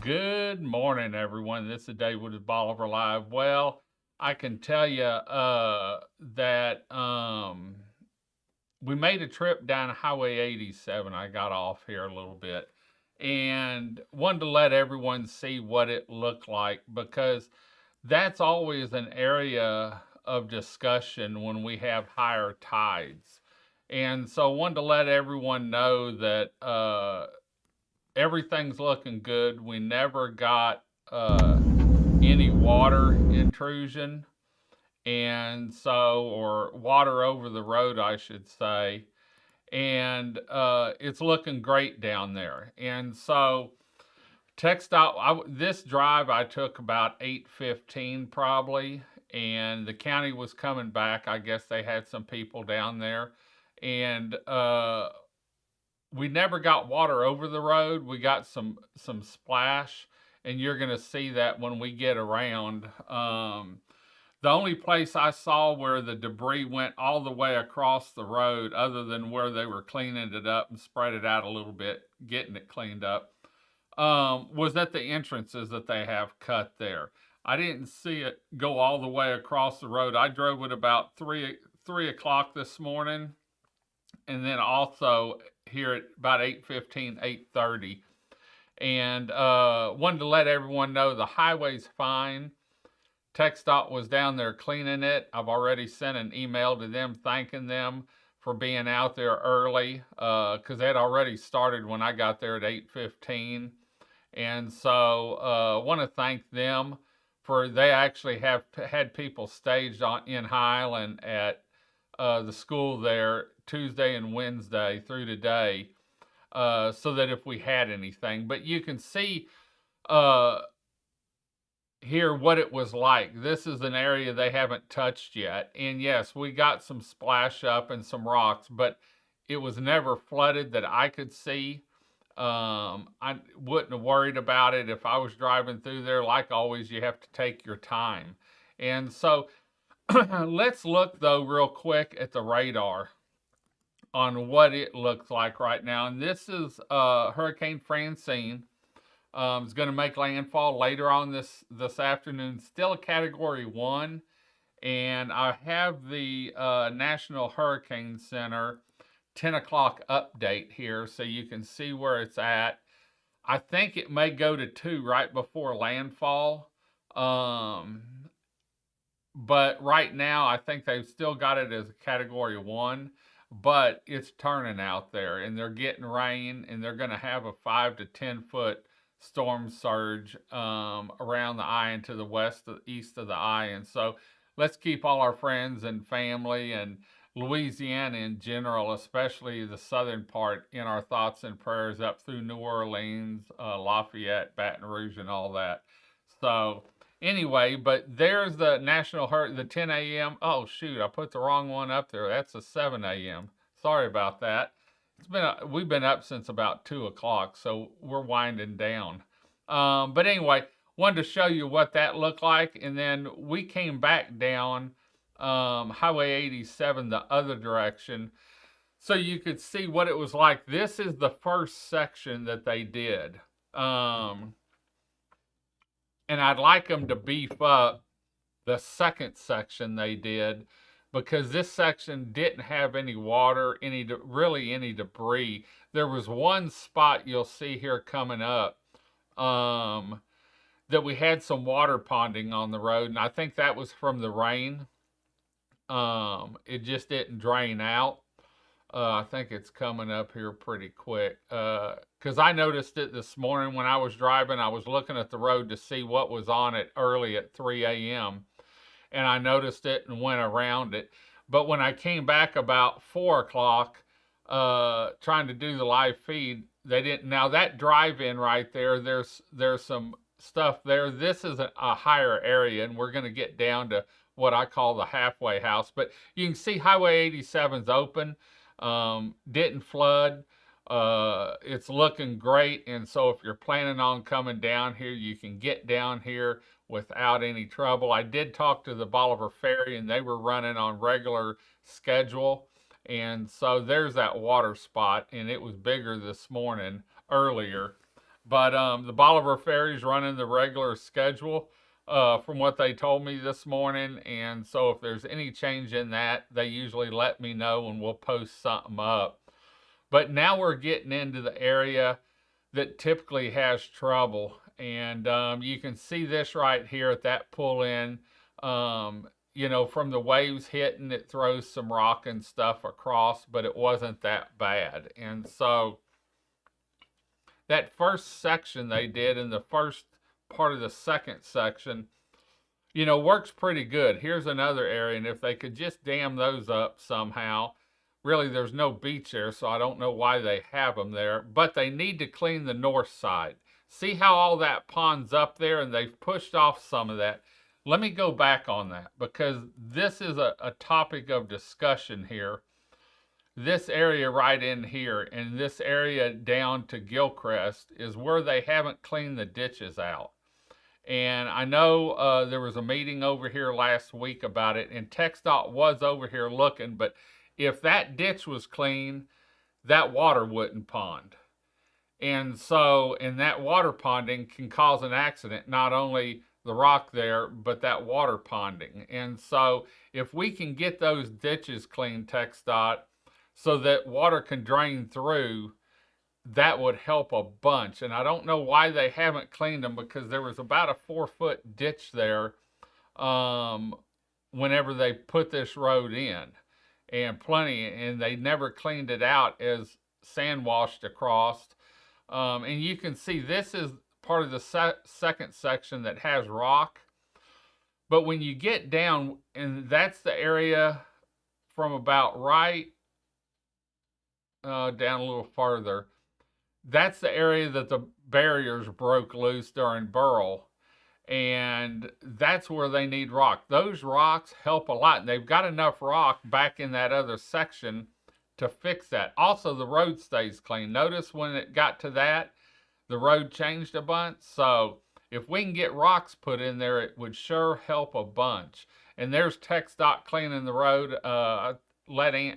Good morning, everyone. This is David with Bolivar Live. Well, I can tell you that we made a trip down Highway 87. I got off here a little bit and wanted to let everyone see what it looked like because that's always an area of discussion when we have higher tides. And so I wanted to let everyone know that everything's looking good. We never got any water intrusion, and so, or water over the road, I should say. And it's looking great down there. And so, this drive I took about 8:15 probably, and the county was coming back. I guess they had some people down there, and we never got water over the road. We got some splash, and you're going to see that when we get around. The only place I saw where the debris went all the way across the road, other than where they were cleaning it up and spread it out a little bit, getting it cleaned up, was at the entrances that they have cut there. I didn't see it go all the way across the road. I drove it about three o'clock this morning, and then also here at about 8:15, 8:30. And wanted to let everyone know the highway's fine. TxDot was down there cleaning it. I've already sent an email to them thanking them for being out there early because they had already started when I got there at 8:15. And so want to thank them for they actually have had people staged in Highland at the school there Tuesday and Wednesday through today, so that if we had anything. But you can see here what it was like. This is an area they haven't touched yet. And yes, we got some splash up and some rocks, but it was never flooded that I could see. I wouldn't have worried about it if I was driving through there. Like always, you have to take your time. And so let's look, though, real quick at the radar on what it looks like right now. And this is Hurricane Francine. It's going to make landfall later on this afternoon. Still a Category 1. And I have the National Hurricane Center 10 o'clock update here so you can see where it's at. I think it may go to 2 right before landfall. But right now, I think they've still got it as a Category 1, but it's turning out there, and they're getting rain, and they're going to have a 5 to 10 foot storm surge around the eye and to the east of the eye. And so let's keep all our friends and family and Louisiana in general, especially the southern part, in our thoughts and prayers up through New Orleans, Lafayette, Baton Rouge, and all that. So anyway, but there's the the 10 a.m. Oh, shoot, I put the wrong one up there. That's a 7 a.m. Sorry about that. We've been up since about 2 o'clock, so we're winding down. But anyway, wanted to show you what that looked like, and then we came back down Highway 87 the other direction, so you could see what it was like. This is the first section that they did. And I'd like them to beef up the second section they did, because this section didn't have any water, really any debris. There was one spot you'll see here coming up that we had some water ponding on the road, and I think that was from the rain. It just didn't drain out. I think it's coming up here pretty quick. Because I noticed it this morning when I was driving. I was looking at the road to see what was on it early at 3 a.m. And I noticed it and went around it. But when I came back about 4 o'clock, trying to do the live feed, they didn't. Now that drive-in right there, there's some stuff there. This is a higher area, and we're going to get down to what I call the halfway house. But you can see Highway 87's open. Didn't flood. It's looking great. And so if you're planning on coming down here, you can get down here without any trouble. I did talk to the Bolivar Ferry, and they were running on regular schedule. And so there's that water spot, and it was bigger this morning earlier. But the Bolivar Ferry's running the regular schedule from what they told me this morning. And so if there's any change in that, they usually let me know and we'll post something up. But now we're getting into the area that typically has trouble. And you can see this right here at that pull in. You know, from the waves hitting, it throws some rock and stuff across, but it wasn't that bad. And so that first section they did in the first part of the second section, you know, works pretty good. Here's another area, and if they could just dam those up somehow, really there's no beach there, so I don't know why they have them there, but they need to clean the north side. See how all that ponds up there, and they've pushed off some of that. Let me go back on that because this is a topic of discussion here. This area right in here and this area down to Gilcrest is where they haven't cleaned the ditches out. And I know there was a meeting over here last week about it, and TxDot was over here looking, but if that ditch was clean, that water wouldn't pond. And so, and that water ponding can cause an accident, not only the rock there, but that water ponding. And so, if we can get those ditches cleaned, TxDot, so that water can drain through, that would help a bunch. And I don't know why they haven't cleaned them because there was about a 4-foot ditch there whenever they put this road in, and plenty, and they never cleaned it out as sand washed across. And you can see this is part of the second section that has rock. But when you get down, and that's the area from about right down a little farther, that's the area that the barriers broke loose during Burl. And that's where they need rock. Those rocks help a lot. And they've got enough rock back in that other section to fix that. Also, the road stays clean. Notice when it got to that, the road changed a bunch. So if we can get rocks put in there, it would sure help a bunch. And there's TxDot cleaning the road, letting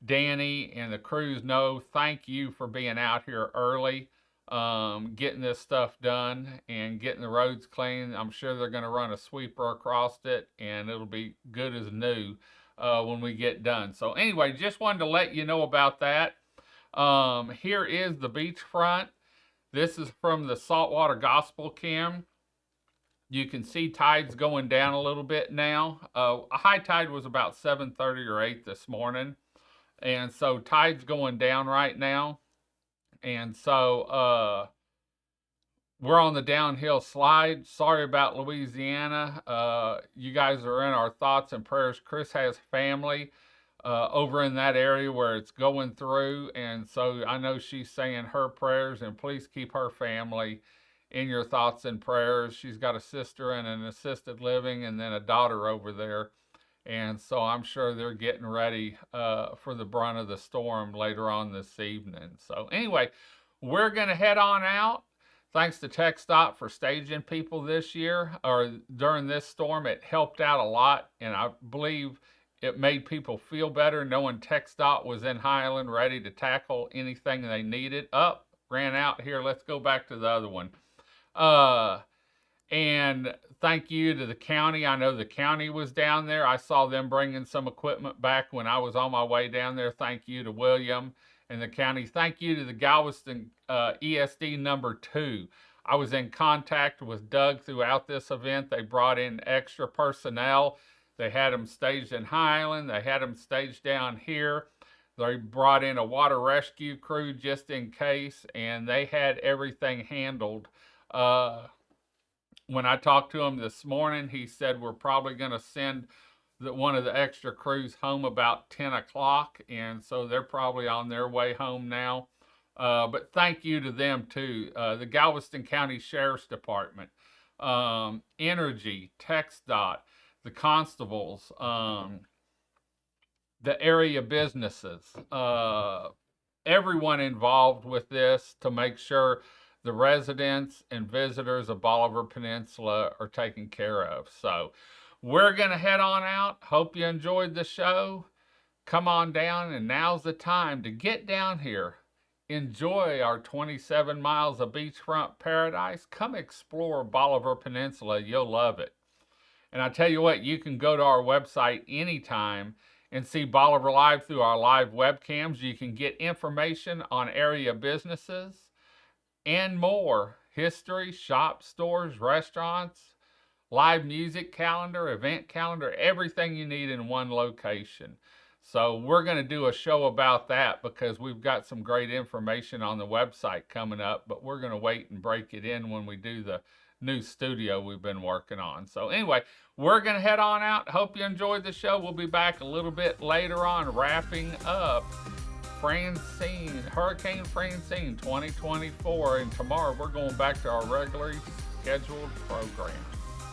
Danny and the crews know thank you for being out here early, getting this stuff done and getting the roads clean. I'm sure they're going to run a sweeper across it, and it'll be good as new when we get done. So anyway, just wanted to let you know about that. Here is the beachfront. This is from the Saltwater Gospel Cam. You can see tide's going down a little bit now. A high tide was about 7:30 or 8 this morning. And so tide's going down right now. And so we're on the downhill slide. Sorry about Louisiana. You guys are in our thoughts and prayers. Chris has family over in that area where it's going through. And so I know she's saying her prayers, and please keep her family in your thoughts and prayers. She's got a sister in an assisted living and then a daughter over there. And so I'm sure they're getting ready for the brunt of the storm later on this evening. So anyway, we're going to head on out. Thanks to TxDot for staging people this year, or during this storm. It helped out a lot, and I believe it made people feel better knowing TxDot was in Highland ready to tackle anything they needed. Ran out here. Let's go back to the other one. And thank you to the county. I know the county was down there. I saw them bringing some equipment back when I was on my way down there. Thank you to William and the county. Thank you to the Galveston ESD number 2. I was in contact with Doug throughout this event. They brought in extra personnel. They had them staged in Highland. They had them staged down here. They brought in a water rescue crew just in case, and they had everything handled. When I talked to him this morning, he said we're probably going to send one of the extra crews home about 10 o'clock, and so they're probably on their way home now. But thank you to them, too. The Galveston County Sheriff's Department, Energy, TxDot, the constables, the area businesses, everyone involved with this to make sure the residents and visitors of Bolivar Peninsula are taken care of. So we're going to head on out. Hope you enjoyed the show. Come on down, and now's the time to get down here. enjoy our 27 miles of beachfront paradise, come explore Bolivar Peninsula. You'll love it. And I tell you what, you can go to our website anytime and see Bolivar Live through our live webcams. You can get information on area businesses and more. History, shop, stores, restaurants, live music calendar, event calendar, everything you need in one location. So we're going to do a show about that because we've got some great information on the website coming up, but we're going to wait and break it in when we do the new studio we've been working on. So anyway, we're going to head on out. Hope you enjoyed the show. We'll be back a little bit later on wrapping up Hurricane Francine 2024. And tomorrow we're going back to our regularly scheduled program.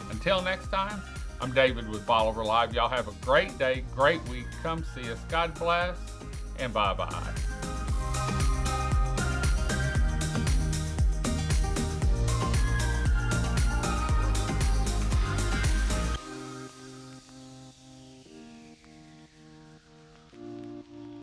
Until next time, I'm David with Bolivar Live. Y'all have a great day, great week. Come see us. God bless, and bye-bye.